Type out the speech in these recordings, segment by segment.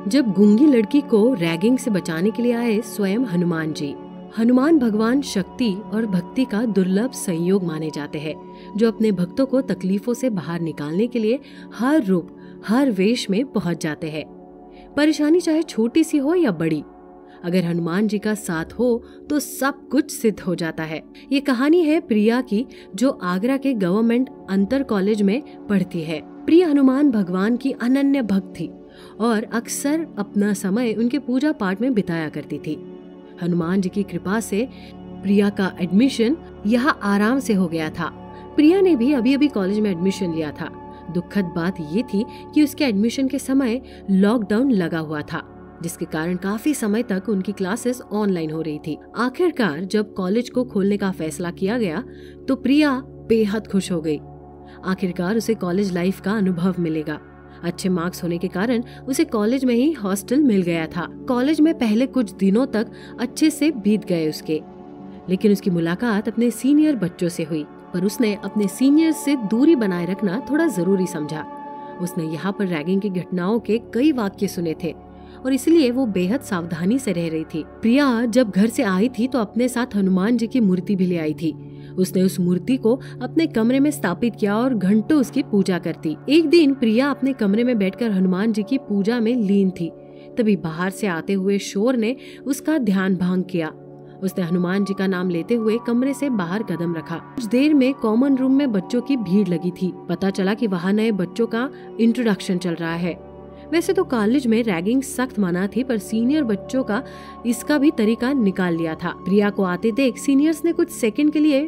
जब गूंगी लड़की को रैगिंग से बचाने के लिए आए स्वयं हनुमान जी। हनुमान भगवान शक्ति और भक्ति का दुर्लभ संयोग माने जाते हैं, जो अपने भक्तों को तकलीफों से बाहर निकालने के लिए हर रूप हर वेश में पहुंच जाते हैं। परेशानी चाहे छोटी सी हो या बड़ी, अगर हनुमान जी का साथ हो तो सब कुछ सिद्ध हो जाता है। ये कहानी है प्रिया की, जो आगरा के गवर्नमेंट अंतर कॉलेज में पढ़ती है। प्रिया हनुमान भगवान की अनन्य भक्त थी और अक्सर अपना समय उनके पूजा पाठ में बिताया करती थी। हनुमान जी की कृपा से प्रिया का एडमिशन यहाँ आराम से हो गया था। प्रिया ने भी अभी अभी कॉलेज में एडमिशन लिया था। दुखद बात ये थी कि उसके एडमिशन के समय लॉकडाउन लगा हुआ था, जिसके कारण काफी समय तक उनकी क्लासेस ऑनलाइन हो रही थी। आखिरकार जब कॉलेज को खोलने का फैसला किया गया तो प्रिया बेहद खुश हो गई। आखिरकार उसे कॉलेज लाइफ का अनुभव मिलेगा। अच्छे मार्क्स होने के कारण उसे कॉलेज में ही हॉस्टल मिल गया था। कॉलेज में पहले कुछ दिनों तक अच्छे से बीत गए उसके, लेकिन उसकी मुलाकात अपने सीनियर बच्चों से हुई। पर उसने अपने सीनियर से दूरी बनाए रखना थोड़ा जरूरी समझा। उसने यहाँ पर रैगिंग की घटनाओं के कई वाक्य सुने थे और इसलिए वो बेहद सावधानी से रह रही थी। प्रिया जब घर से आई थी तो अपने साथ हनुमान जी की मूर्ति भी ले आई थी। उसने उस मूर्ति को अपने कमरे में स्थापित किया और घंटों उसकी पूजा करती। एक दिन प्रिया अपने कमरे में बैठकर हनुमान जी की पूजा में लीन थी। तभी बाहर से आते हुए शोर ने उसका ध्यान भंग किया। उसने हनुमान जी का नाम लेते हुए कमरे से बाहर कदम रखा। कुछ देर में कॉमन रूम में बच्चों की भीड़ लगी थी। पता चला कि वहाँ नए बच्चों का इंट्रोडक्शन चल रहा है। वैसे तो कॉलेज में रैगिंग सख्त मना थी, पर सीनियर बच्चों का इसका भी तरीका निकाल लिया था। प्रिया को आते देख सीनियर्स ने कुछ सेकंड के लिए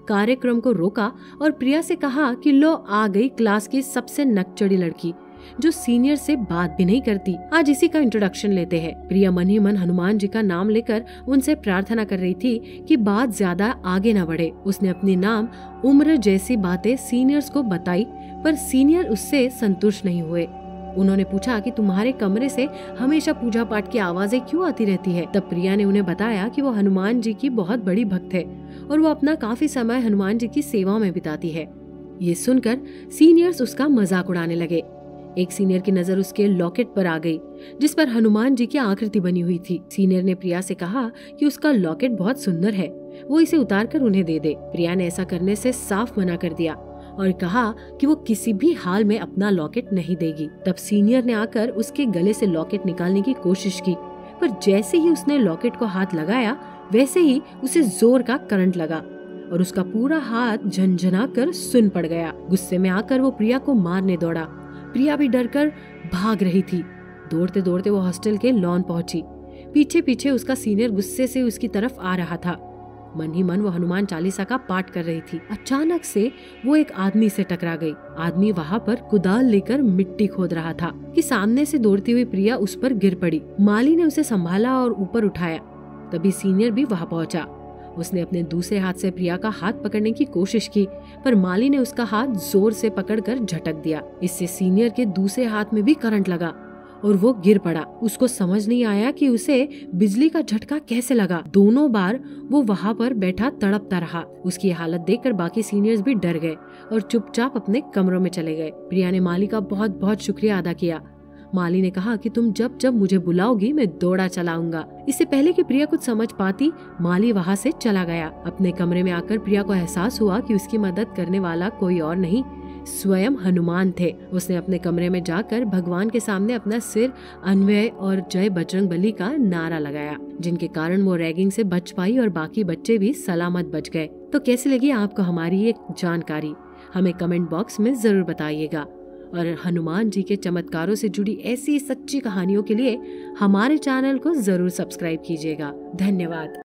कार्यक्रम को रोका और प्रिया से कहा कि लो आ गई क्लास की सबसे नकचड़ी लड़की, जो सीनियर से बात भी नहीं करती। आज इसी का इंट्रोडक्शन लेते हैं। प्रिया मन ही मन हनुमान जी का नाम लेकर उनसे प्रार्थना कर रही थी कि बात ज्यादा आगे न बढ़े। उसने अपनी नाम, उम्र जैसी बातें सीनियर्स को बताई, पर सीनियर उससे संतुष्ट नहीं हुए। उन्होंने पूछा कि तुम्हारे कमरे से हमेशा पूजा पाठ की आवाजें क्यों आती रहती है। तब प्रिया ने उन्हें बताया कि वो हनुमान जी की बहुत बड़ी भक्त है और वो अपना काफी समय हनुमान जी की सेवा में बिताती है। ये सुनकर सीनियर्स उसका मजाक उड़ाने लगे। एक सीनियर की नजर उसके लॉकेट पर आ गई, जिस पर हनुमान जी की आकृति बनी हुई थी। सीनियर ने प्रिया से कहा कि उसका लॉकेट बहुत सुंदर है, वो इसे उतार कर उन्हें दे दे। प्रिया ने ऐसा करने से साफ मना कर दिया और कहा कि वो किसी भी हाल में अपना लॉकेट नहीं देगी। तब सीनियर ने आकर उसके गले से लॉकेट निकालने की कोशिश की, पर जैसे ही उसने लॉकेट को हाथ लगाया वैसे ही उसे जोर का करंट लगा और उसका पूरा हाथ झनझना कर सुन पड़ गया। गुस्से में आकर वो प्रिया को मारने दौड़ा। प्रिया भी डरकर भाग रही थी। दौड़ते दौड़ते वो हॉस्टल के लॉन पहुंची। पीछे पीछे उसका सीनियर गुस्से से उसकी तरफ आ रहा था। मन ही मन वो हनुमान चालीसा का पाठ कर रही थी। अचानक से वो एक आदमी से टकरा गई। आदमी वहाँ पर कुदाल लेकर मिट्टी खोद रहा था कि सामने से दौड़ती हुई प्रिया उस पर गिर पड़ी। माली ने उसे संभाला और ऊपर उठाया। तभी सीनियर भी वहाँ पहुँचा। उसने अपने दूसरे हाथ से प्रिया का हाथ पकड़ने की कोशिश की, पर माली ने उसका हाथ जोर से पकड़कर झटक दिया। इससे सीनियर के दूसरे हाथ में भी करंट लगा और वो गिर पड़ा। उसको समझ नहीं आया कि उसे बिजली का झटका कैसे लगा। दोनों बार वो वहाँ पर बैठा तड़पता रहा। उसकी हालत देखकर बाकी सीनियर्स भी डर गए और चुपचाप अपने कमरों में चले गए। प्रिया ने माली का बहुत बहुत शुक्रिया अदा किया। माली ने कहा कि तुम जब जब मुझे बुलाओगी मैं दौड़ा चलाऊंगा। इससे पहले कि प्रिया कुछ समझ पाती, माली वहाँ से चला गया। अपने कमरे में आकर प्रिया को एहसास हुआ कि उसकी मदद करने वाला कोई और नहीं, स्वयं हनुमान थे। उसने अपने कमरे में जाकर भगवान के सामने अपना सिर अन्वय और जय बजरंगबली का नारा लगाया, जिनके कारण वो रैगिंग से बच पाई और बाकी बच्चे भी सलामत बच गए। तो कैसी लगी आपको हमारी ये जानकारी? हमें कमेंट बॉक्स में जरूर बताइएगा और हनुमान जी के चमत्कारों से जुड़ी ऐसी सच्ची कहानियों के लिए हमारे चैनल को जरूर सब्सक्राइब कीजिएगा। धन्यवाद।